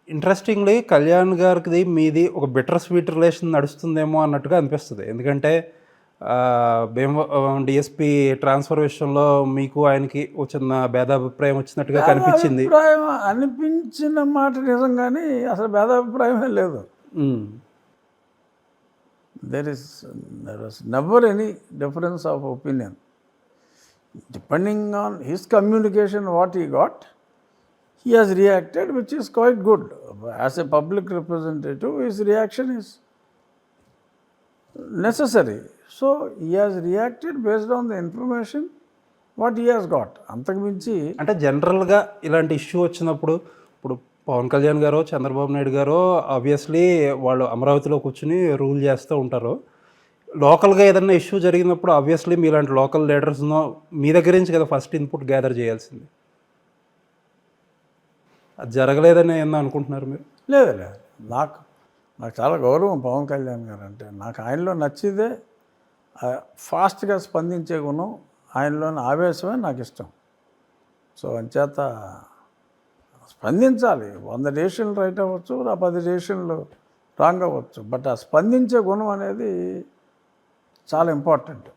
Interestingly Kalyan గారిది మీది ఒక బిటర్ స్వీట్ రిలేషన్ నడుస్తుందేమో అన్నట్టుగా అనిపిస్తది. ఎందుకంటే డీఎస్‌పీ ట్రాన్స్‌ఫర్ విషయంలో మీకు ఆయనకి ఓ చిన్న భేదాభిప్రాయం వచ్చినట్టుగా కనిపించింది. భేదాభిప్రాయం అనిపించిన మాట నిజం కానీ అసలు భేదాభిప్రాయమే లేదు. హ్మ్. There was never any difference of opinion. Depending on his communication what he got, he has reacted, which is quite good. As a public representative, his reaction is necessary. So, he has reacted based on the information what he has got. అంతకుమించి అంటే జనరల్‌గా ఇలాంటి issue వచ్చినప్పుడు ఇప్పుడు పవన్ కళ్యాణ్ గారో, చంద్రబాబు నాయుడు గారో obviously వాళ్ళు అమరావతిలో కూర్చొని rule చేస్తూ ఉంటారు. లోకల్‌గా ఏదన్నా ఇష్యూ జరిగినప్పుడు ఆబ్వియస్‌లీ మీలాంటి లోకల్ లీడర్స్‌నో మీ దగ్గర నుంచి కదా ఫస్ట్ ఇన్పుట్ గ్యాదర్ చేయాల్సింది. అది జరగలేదని ఏమన్నా అనుకుంటున్నారు మీరు? లేదు లేదు, నాకు చాలా గౌరవం పవన్ కళ్యాణ్ గారు అంటే. నాకు ఆయనలో నచ్చేదే ఫాస్ట్గా స్పందించే గుణం, ఆయనలోని ఆవేశమే నాకు ఇష్టం. సో అంచేత స్పందించాలి. 100 డెసిషన్లు రైట్ అవ్వచ్చు, 10 డెసిషన్లు రాంగ్ అవ్వచ్చు, బట్ ఆ స్పందించే గుణం అనేది చాలా ఇంపార్టెంట్.